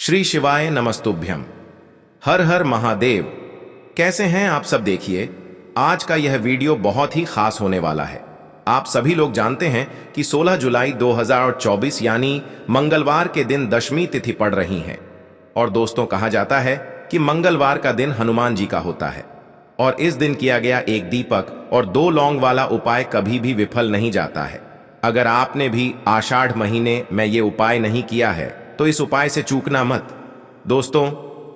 श्री शिवाय नमस्तुभ्यम। हर हर महादेव। कैसे हैं आप सब? देखिए, आज का यह वीडियो बहुत ही खास होने वाला है। आप सभी लोग जानते हैं कि 16 जुलाई 2024 यानी मंगलवार के दिन दशमी तिथि पड़ रही है। और दोस्तों, कहा जाता है कि मंगलवार का दिन हनुमान जी का होता है और इस दिन किया गया एक दीपक और 2 लौंग वाला उपाय कभी भी विफल नहीं जाता है। अगर आपने भी आषाढ़ महीने में ये उपाय नहीं किया है तो इस उपाय से चूकना मत दोस्तों,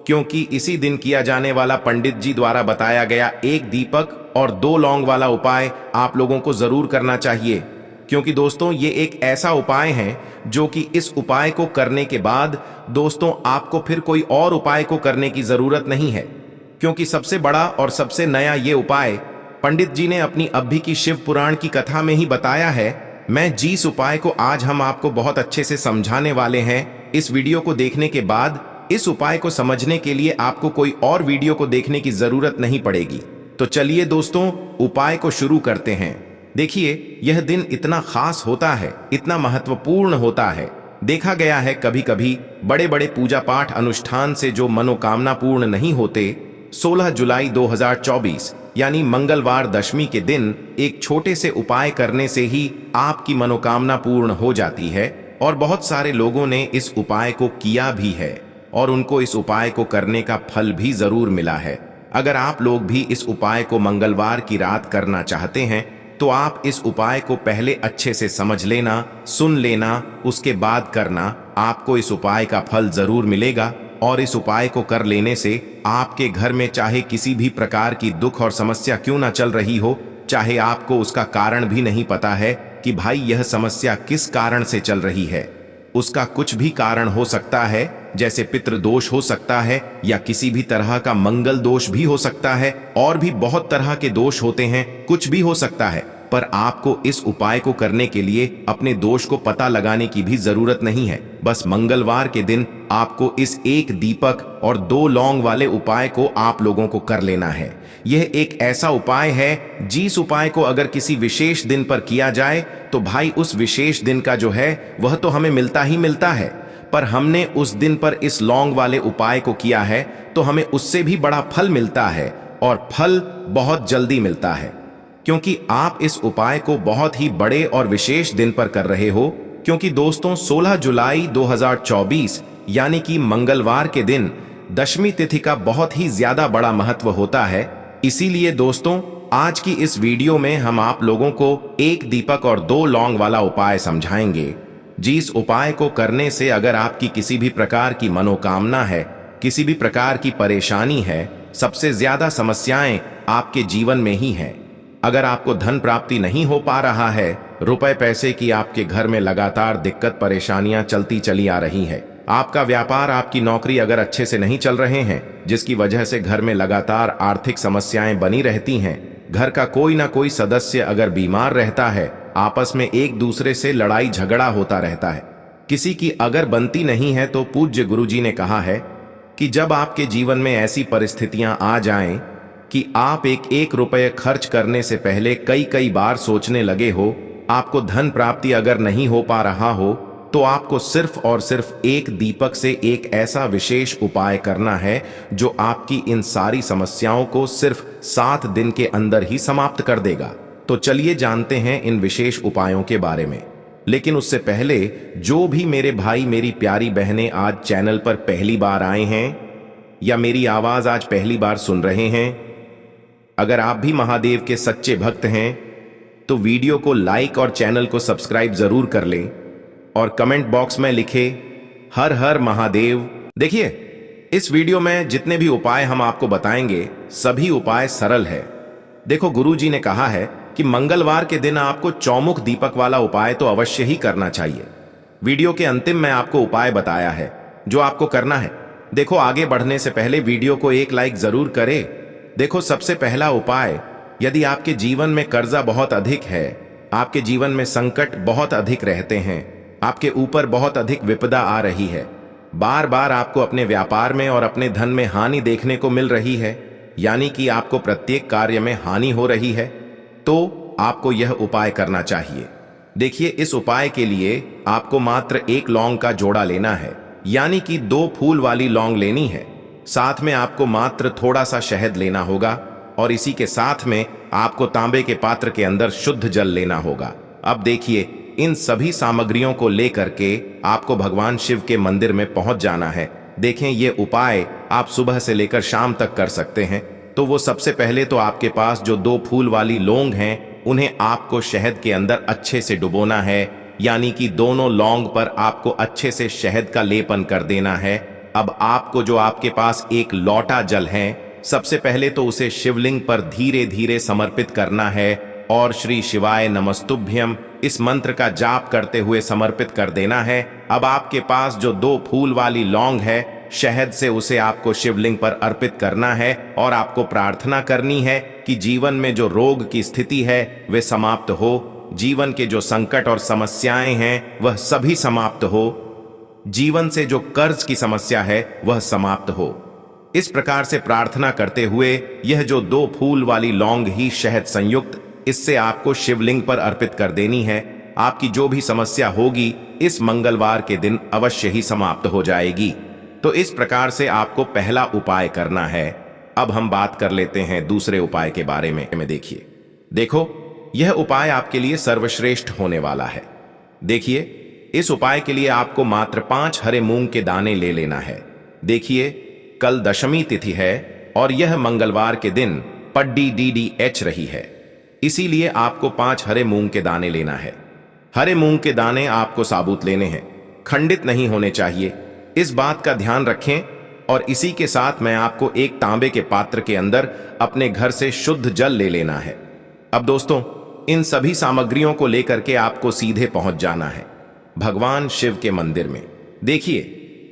क्योंकि इसी दिन किया जाने वाला पंडित जी द्वारा बताया गया एक दीपक और 2 लौंग वाला उपाय आप लोगों को जरूर करना चाहिए। क्योंकि दोस्तों, ये एक ऐसा उपाय है जो कि इस उपाय को करने के बाद दोस्तों आपको फिर कोई और उपाय को करने की जरूरत नहीं है। क्योंकि सबसे बड़ा और सबसे नया ये उपाय पंडित जी ने अपनी अभी की शिव पुराण की कथा में ही बताया है। मैं जिस उपाय को आज हम आपको बहुत अच्छे से समझाने वाले हैं, इस वीडियो को देखने के बाद इस उपाय को समझने के लिए आपको कोई और वीडियो को देखने की जरूरत नहीं पड़ेगी। तो चलिए दोस्तों, उपाय को शुरू करते हैं। देखिए, यह दिन इतना खास होता है, इतना महत्वपूर्ण होता है। देखा गया है कभी कभी बड़े बड़े पूजा पाठ अनुष्ठान से जो मनोकामना पूर्ण नहीं होते, 16 जुलाई 2024 यानी मंगलवार दशमी के दिन एक छोटे से उपाय करने से ही आपकी मनोकामना पूर्ण हो जाती है। और बहुत सारे लोगों ने इस उपाय को किया भी है और उनको इस उपाय को करने का फल भी जरूर मिला है। अगर आप लोग भी इस उपाय को मंगलवार की रात करना चाहते हैं तो आप इस उपाय को पहले अच्छे से समझ लेना, सुन लेना, उसके बाद करना। आपको इस उपाय का फल जरूर मिलेगा और इस उपाय को कर लेने से आपके घर में चाहे किसी भी प्रकार की दुख और समस्या क्यों ना चल रही हो, चाहे आपको उसका कारण भी नहीं पता है कि भाई यह समस्या किस कारण से चल रही है, उसका कुछ भी कारण हो सकता है, जैसे पितृदोष हो सकता है या किसी भी तरह का मंगल दोष भी हो सकता है, और भी बहुत तरह के दोष होते हैं, कुछ भी हो सकता है। पर आपको इस उपाय को करने के लिए अपने दोष को पता लगाने की भी जरूरत नहीं है। बस मंगलवार के दिन आपको इस एक दीपक और 2 लौंग वाले उपाय को आप लोगों को कर लेना है। यह एक ऐसा उपाय है जिस उपाय को अगर किसी विशेष दिन पर किया जाए तो भाई उस विशेष दिन का जो है वह तो हमें मिलता ही मिलता है, पर हमने उस दिन पर इस लौंग वाले उपाय को किया है तो हमें उससे भी बड़ा फल मिलता है और फल बहुत जल्दी मिलता है। क्योंकि आप इस उपाय को बहुत ही बड़े और विशेष दिन पर कर रहे हो। क्योंकि दोस्तों, 16 जुलाई 2024 यानी कि मंगलवार के दिन दशमी तिथि का बहुत ही ज्यादा बड़ा महत्व होता है। इसीलिए दोस्तों, आज की इस वीडियो में हम आप लोगों को एक दीपक और 2 लौंग वाला उपाय समझाएंगे, जिस उपाय को करने से अगर आपकी किसी भी प्रकार की मनोकामना है, किसी भी प्रकार की परेशानी है, सबसे ज्यादा समस्याएं आपके जीवन में ही हैं। अगर आपको धन प्राप्ति नहीं हो पा रहा है, रुपए पैसे की आपके घर में लगातार दिक्कत परेशानियां चलती चली आ रही है, आपका व्यापार, आपकी नौकरी अगर अच्छे से नहीं चल रहे हैं, जिसकी वजह से घर में लगातार आर्थिक समस्याएं बनी रहती हैं, घर का कोई ना कोई सदस्य अगर बीमार रहता है, आपस में एक दूसरे से लड़ाई झगड़ा होता रहता है, किसी की अगर बनती नहीं है, तो पूज्य गुरुजी ने कहा है कि जब आपके जीवन में ऐसी परिस्थितियां आ जाएं कि आप एक रुपये खर्च करने से पहले कई बार सोचने लगे हो, आपको धन प्राप्ति अगर नहीं हो पा रहा हो, तो आपको सिर्फ और सिर्फ एक दीपक से एक ऐसा विशेष उपाय करना है जो आपकी इन सारी समस्याओं को सिर्फ 7 दिन के अंदर ही समाप्त कर देगा। तो चलिए जानते हैं इन विशेष उपायों के बारे में। लेकिन उससे पहले, जो भी मेरे भाई मेरी प्यारी बहनें आज चैनल पर पहली बार आए हैं या मेरी आवाज आज पहली बार सुन रहे हैं, अगर आप भी महादेव के सच्चे भक्त हैं तो वीडियो को लाइक और चैनल को सब्सक्राइब जरूर कर लें और कमेंट बॉक्स में लिखे हर हर महादेव। देखिए, इस वीडियो में जितने भी उपाय हम आपको बताएंगे सभी उपाय सरल है। देखो, गुरुजी ने कहा है कि मंगलवार के दिन आपको चौमुख दीपक वाला उपाय तो अवश्य ही करना चाहिए। वीडियो के अंतिम में आपको उपाय बताया है जो आपको करना है। देखो, आगे बढ़ने से पहले वीडियो को एक लाइक जरूर करें। देखो, सबसे पहला उपाय, यदि आपके जीवन में कर्जा बहुत अधिक है, आपके जीवन में संकट बहुत अधिक रहते हैं, आपके ऊपर बहुत अधिक विपदा आ रही है, बार बार आपको अपने व्यापार में और अपने धन में हानि देखने को मिल रही है, यानी कि आपको प्रत्येक कार्य में हानि हो रही है, तो आपको यह उपाय करना चाहिए। देखिए, इस उपाय के लिए आपको मात्र 1 लौंग का जोड़ा लेना है, यानी कि 2 फूल वाली लौंग लेनी है। साथ में आपको मात्र थोड़ा सा शहद लेना होगा और इसी के साथ में आपको तांबे के पात्र के अंदर शुद्ध जल लेना होगा। अब देखिए, इन सभी सामग्रियों को लेकर के आपको भगवान शिव के मंदिर में पहुंच जाना है। देखें, ये उपाय आप सुबह से लेकर शाम तक कर सकते हैं। तो वो सबसे पहले तो आपके पास जो 2 फूल वाली लौंग हैं, उन्हें आपको शहद के अंदर अच्छे से डुबोना है, यानी कि दोनों लौंग पर आपको अच्छे से शहद का लेपन कर देना है। अब आपको जो आपके पास एक लोटा जल है, सबसे पहले तो उसे शिवलिंग पर धीरे धीरे समर्पित करना है और श्री शिवाय नमस्तुभ्यम इस मंत्र का जाप करते हुए समर्पित कर देना है। अब आपके पास जो 2 फूल वाली लौंग है, शहद से उसे आपको शिवलिंग पर अर्पित करना है और आपको प्रार्थना करनी है कि जीवन में जो रोग की स्थिति है वे समाप्त हो, जीवन के जो संकट और समस्याएं हैं वह सभी समाप्त हो, जीवन से जो कर्ज की समस्या है वह समाप्त हो। इस प्रकार से प्रार्थना करते हुए यह जो 2 फूल वाली लौंग ही शहद संयुक्त, इससे आपको शिवलिंग पर अर्पित कर देनी है। आपकी जो भी समस्या होगी इस मंगलवार के दिन अवश्य ही समाप्त हो जाएगी। तो इस प्रकार से आपको पहला उपाय करना है। अब हम बात कर लेते हैं दूसरे उपाय के बारे में। देखो, यह उपाय आपके लिए सर्वश्रेष्ठ होने वाला है। देखिए, इस उपाय के लिए आपको मात्र 5 हरे मूंग के दाने ले लेना है। देखिए, कल दशमी तिथि है और यह मंगलवार के दिन पड्डी DDH रही है, इसीलिए आपको 5 हरे मूंग के दाने लेना है। हरे मूंग के दाने आपको साबुत लेने हैं, खंडित नहीं होने चाहिए, इस बात का ध्यान रखें। और इसी के साथ मैं आपको एक तांबे के पात्र के अंदर अपने घर से शुद्ध जल ले लेना है। अब दोस्तों, इन सभी सामग्रियों को लेकर के आपको सीधे पहुंच जाना है भगवान शिव के मंदिर में। देखिए,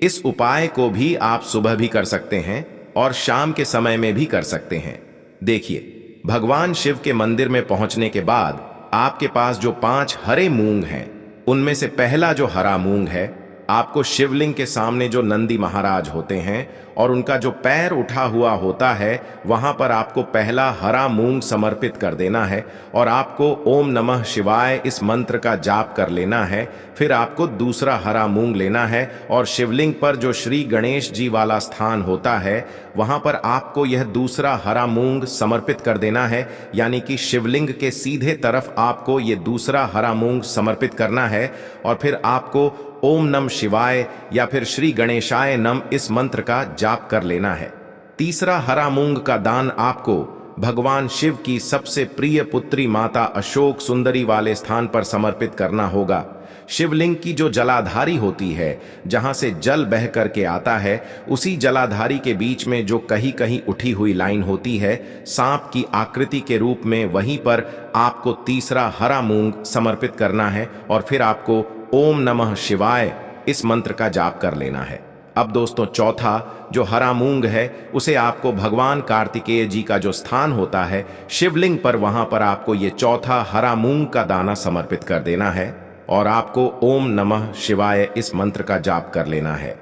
इस उपाय को भी आप सुबह भी कर सकते हैं और शाम के समय में भी कर सकते हैं। देखिए, भगवान शिव के मंदिर में पहुंचने के बाद आपके पास जो 5 हरे मूंग हैं, उनमें से पहला जो हरा मूंग है, आपको शिवलिंग के सामने जो नंदी महाराज होते हैं और उनका जो पैर उठा हुआ होता है, वहां पर आपको पहला हरा मूंग समर्पित कर देना है और आपको ओम नमः शिवाय इस मंत्र का जाप कर लेना है। फिर आपको दूसरा हरा मूंग लेना है और शिवलिंग पर जो श्री गणेश जी वाला स्थान होता है, वहां पर आपको यह दूसरा हरा मूंग समर्पित कर देना है, यानी कि शिवलिंग के सीधे तरफ आपको ये दूसरा हरा मूंग समर्पित करना है। और फिर आपको ओम नम शिवाय या फिर श्री गणेशाय नम इस मंत्र का जाप कर लेना है। तीसरा हरा मूंग का दान आपको भगवान शिव की सबसे प्रिय पुत्री माता अशोक सुंदरी वाले स्थान पर समर्पित करना होगा। शिवलिंग की जो जलाधारी होती है, जहां से जल बह करके आता है, उसी जलाधारी के बीच में जो कहीं कहीं उठी हुई लाइन होती है सांप की आकृति के रूप में, वहीं पर आपको तीसरा हरा मूंग समर्पित करना है और फिर आपको ओम नमः शिवाय इस मंत्र का जाप कर लेना है। अब दोस्तों, चौथा जो हरा मूंग है, उसे आपको भगवान कार्तिकेय जी का जो स्थान होता है शिवलिंग पर, वहां पर आपको ये चौथा हरा मूंग का दाना समर्पित कर देना है और आपको ओम नमः शिवाय इस मंत्र का जाप कर लेना है।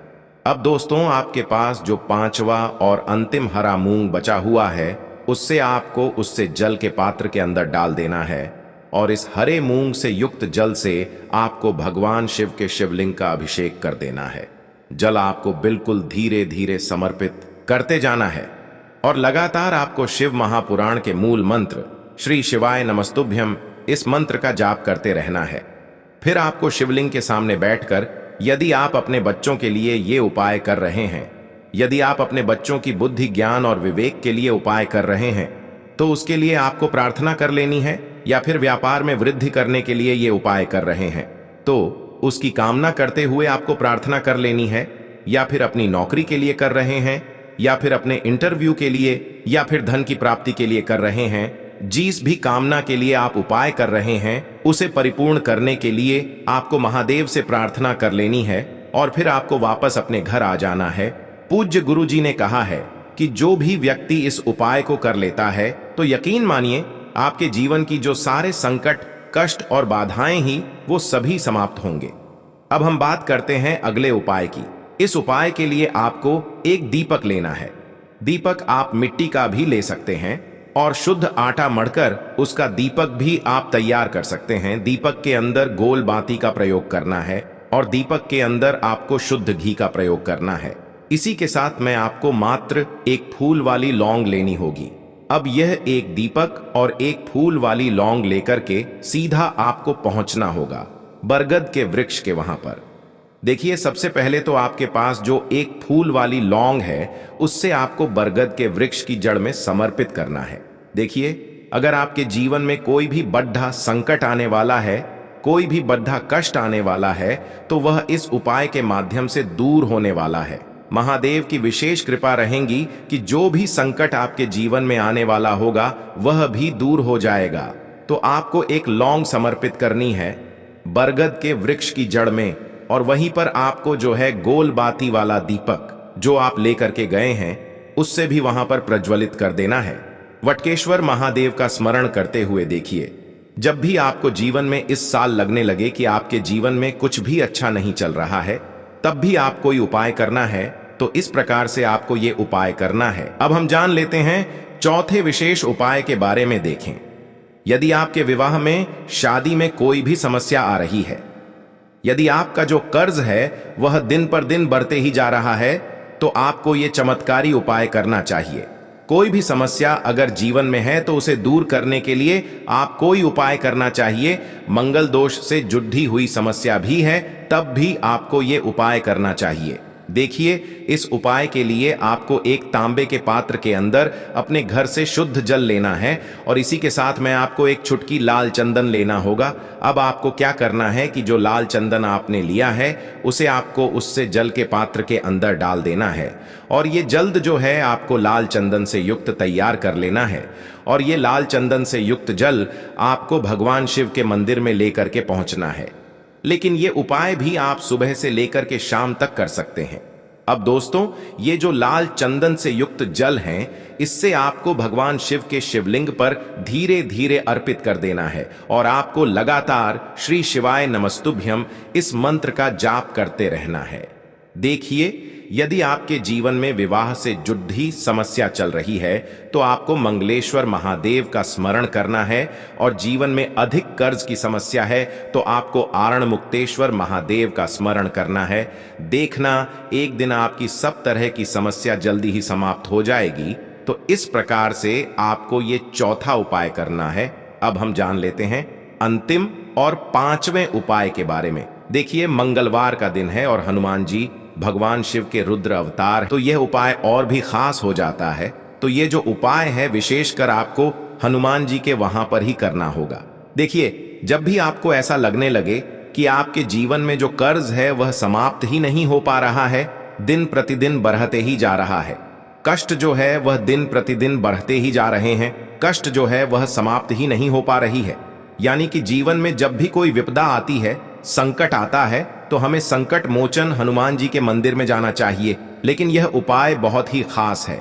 अब दोस्तों, आपके पास जो 5वां और अंतिम हरा मूंग बचा हुआ है, उससे जल के पात्र के अंदर डाल देना है और इस हरे मूंग से युक्त जल से आपको भगवान शिव के शिवलिंग का अभिषेक कर देना है। जल आपको बिल्कुल धीरे धीरे समर्पित करते जाना है और लगातार आपको शिव महापुराण के मूल मंत्र श्री शिवाय नमस्तुभ्यम इस मंत्र का जाप करते रहना है। फिर आपको शिवलिंग के सामने बैठकर, यदि आप अपने बच्चों के लिए ये उपाय कर रहे हैं, यदि आप अपने बच्चों की बुद्धि ज्ञान और विवेक के लिए उपाय कर रहे हैं, तो उसके लिए आपको प्रार्थना कर लेनी है। या फिर व्यापार में वृद्धि करने के लिए ये उपाय कर रहे हैं, तो उसकी कामना करते हुए आपको प्रार्थना कर लेनी है। या फिर अपनी नौकरी के लिए कर रहे हैं, या फिर अपने इंटरव्यू के लिए, या फिर धन की प्राप्ति के लिए कर रहे हैं, जिस भी कामना के लिए आप उपाय कर रहे हैं, उसे परिपूर्ण करने के लिए आपको महादेव से प्रार्थना कर लेनी है और फिर आपको वापस अपने घर आ जाना है। पूज्य गुरु जी ने कहा है कि जो भी व्यक्ति इस उपाय को कर लेता है, तो यकीन मानिए आपके जीवन की जो सारे संकट, कष्ट और बाधाएं ही वो सभी समाप्त होंगे। अब हम बात करते हैं अगले उपाय की। इस उपाय के लिए आपको एक दीपक लेना है। दीपक आप मिट्टी का भी ले सकते हैं और शुद्ध आटा मढ़कर उसका दीपक भी आप तैयार कर सकते हैं। दीपक के अंदर गोल बाती का प्रयोग करना है और दीपक के अंदर आपको शुद्ध घी का प्रयोग करना है। इसी के साथ में आपको मात्र एक फूल वाली लौंग लेनी होगी। अब यह एक दीपक और एक फूल वाली लौंग लेकर के सीधा आपको पहुंचना होगा बरगद के वृक्ष के वहां पर। देखिए, सबसे पहले तो आपके पास जो एक फूल वाली लौंग है उससे आपको बरगद के वृक्ष की जड़ में समर्पित करना है। देखिए, अगर आपके जीवन में कोई भी बड़ा संकट आने वाला है, कोई भी बड़ा कष्ट आने वाला है, तो वह इस उपाय के माध्यम से दूर होने वाला है। महादेव की विशेष कृपा रहेगी कि जो भी संकट आपके जीवन में आने वाला होगा वह भी दूर हो जाएगा। तो आपको एक लौंग समर्पित करनी है बरगद के वृक्ष की जड़ में, और वहीं पर आपको जो है गोल बाती वाला दीपक जो आप लेकर के गए हैं उससे भी वहां पर प्रज्वलित कर देना है। वटकेश्वर महादेव का स्मरण करते हुए देखिए, जब भी आपको जीवन में इस साल लगने लगे कि आपके जीवन में कुछ भी अच्छा नहीं चल रहा है, तब भी आप कोई उपाय करना है, तो इस प्रकार से आपको ये उपाय करना है। अब हम जान लेते हैं चौथे विशेष उपाय के बारे में। देखें, यदि आपके विवाह में, शादी में कोई भी समस्या आ रही है, यदि आपका जो कर्ज है वह दिन पर दिन बढ़ते ही जा रहा है, तो आपको ये चमत्कारी उपाय करना चाहिए। कोई भी समस्या अगर जीवन में है तो उसे दूर करने के लिए आप कोई उपाय करना चाहिए। मंगल दोष से जुड़ी हुई समस्या भी है तब भी आपको ये उपाय करना चाहिए। देखिए, इस उपाय के लिए आपको एक तांबे के पात्र के अंदर अपने घर से शुद्ध जल लेना है और इसी के साथ में आपको एक चुटकी लाल चंदन लेना होगा। अब आपको क्या करना है कि जो लाल चंदन आपने लिया है उसे आपको उससे जल के पात्र के अंदर डाल देना है, और ये जल्द जो है आपको लाल चंदन से युक्त तैयार कर लेना है। और ये लाल चंदन से युक्त जल आपको भगवान शिव के मंदिर में लेकर के पहुंचना है। लेकिन ये उपाय भी आप सुबह से लेकर के शाम तक कर सकते हैं। अब दोस्तों, ये जो लाल चंदन से युक्त जल है, इससे आपको भगवान शिव के शिवलिंग पर धीरे धीरे अर्पित कर देना है और आपको लगातार श्री शिवाय नमस्तुभ्यम इस मंत्र का जाप करते रहना है। देखिए, यदि आपके जीवन में विवाह से जुड़ी समस्या चल रही है तो आपको मंगलेश्वर महादेव का स्मरण करना है, और जीवन में अधिक कर्ज की समस्या है तो आपको आरण मुक्तेश्वर महादेव का स्मरण करना है। देखना, एक दिन आपकी सब तरह की समस्या जल्दी ही समाप्त हो जाएगी। तो इस प्रकार से आपको ये चौथा उपाय करना है। अब हम जान लेते हैं अंतिम और पांचवें उपाय के बारे में। देखिए, मंगलवार का दिन है और हनुमान जी भगवान शिव के रुद्र अवतार, तो यह उपाय और भी खास हो जाता है। तो ये जो उपाय है विशेषकर आपको हनुमान जी के वहां पर ही करना होगा। देखिए, जब भी आपको ऐसा लगने लगे कि आपके जीवन में जो कर्ज है वह समाप्त ही नहीं हो पा रहा है, दिन प्रतिदिन बढ़ते ही जा रहा है, कष्ट जो है वह दिन प्रतिदिन बढ़ते ही जा रहे हैं, कष्ट जो है वह समाप्त ही नहीं हो पा रही है, यानी कि जीवन में जब भी कोई विपदा आती है, संकट आता है, तो हमें संकट मोचन हनुमान जी के मंदिर में जाना चाहिए। लेकिन यह उपाय बहुत ही खास है।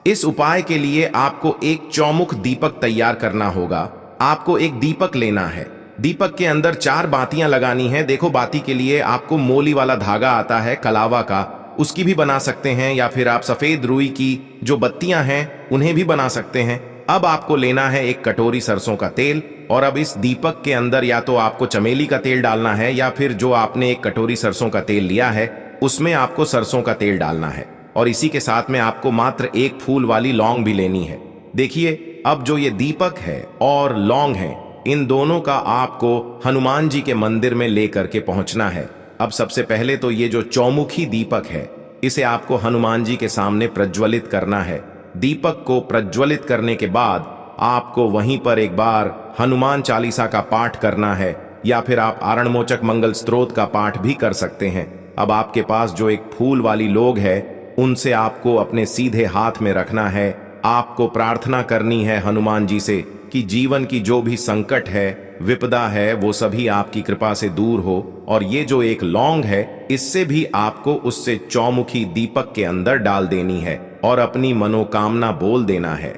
इस उपाय के लिए आपको एक चौमुख दीपक तैयार करना होगा। आपको एक दीपक लेना है, दीपक के अंदर 4 बातियां लगानी है। देखो, बाती के लिए आपको मोली वाला धागा आता है कलावा का, उसकी भी बना सकते हैं, या फिर आप सफेद रुई की जो बत्तियां हैं उन्हें भी बना सकते हैं। अब आपको लेना है एक कटोरी सरसों का तेल, और अब इस दीपक के अंदर या तो आपको चमेली का तेल डालना है, या फिर जो आपने एक कटोरी सरसों का तेल लिया है उसमें आपको सरसों का तेल डालना है, और इसी के साथ में आपको मात्र एक फूल वाली लौंग भी लेनी है। देखिए, अब जो ये दीपक है और लौंग है, इन दोनों का आपको हनुमान जी के मंदिर में लेकर के पहुंचना है। अब सबसे पहले तो ये जो चौमुखी दीपक है इसे आपको हनुमान जी के सामने प्रज्वलित करना है। दीपक को प्रज्वलित करने के बाद आपको वहीं पर एक बार हनुमान चालीसा का पाठ करना है, या फिर आप आरणमोचक मंगल स्तोत्र का पाठ भी कर सकते हैं। अब आपके पास जो एक फूल वाली लौंग है उनसे आपको अपने सीधे हाथ में रखना है। आपको प्रार्थना करनी है हनुमान जी से कि जीवन की जो भी संकट है, विपदा है, वो सभी आपकी कृपा से दूर हो। और ये जो एक लौंग है इससे भी आपको उससे चौमुखी दीपक के अंदर डाल देनी है और अपनी मनोकामना बोल देना है।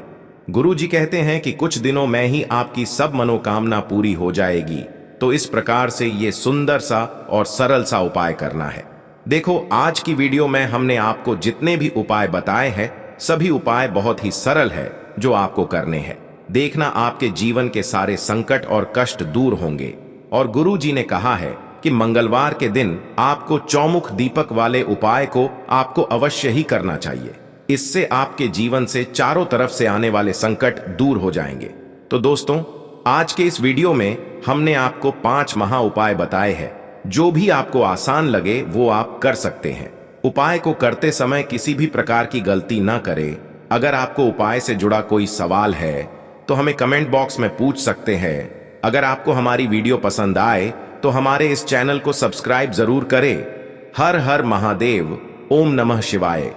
गुरु जी कहते हैं कि कुछ दिनों में ही आपकी सब मनोकामना पूरी हो जाएगी। तो इस प्रकार से ये सुंदर सा और सरल सा उपाय करना है। देखो, आज की वीडियो में हमने आपको जितने भी उपाय बताए हैं सभी उपाय बहुत ही सरल है जो आपको करने हैं। देखना, आपके जीवन के सारे संकट और कष्ट दूर होंगे। और गुरु जी ने कहा है कि मंगलवार के दिन आपको चौमुख दीपक वाले उपाय को आपको अवश्य ही करना चाहिए। इससे आपके जीवन से चारों तरफ से आने वाले संकट दूर हो जाएंगे। तो दोस्तों, आज के इस वीडियो में हमने आपको 5 महा उपाय बताए हैं। जो भी आपको आसान लगे वो आप कर सकते हैं। उपाय को करते समय किसी भी प्रकार की गलती ना करें। अगर आपको उपाय से जुड़ा कोई सवाल है तो हमें कमेंट बॉक्स में पूछ सकते हैं। अगर आपको हमारी वीडियो पसंद आए तो हमारे इस चैनल को सब्सक्राइब जरूर करें। हर हर महादेव। ओम नमः शिवाय।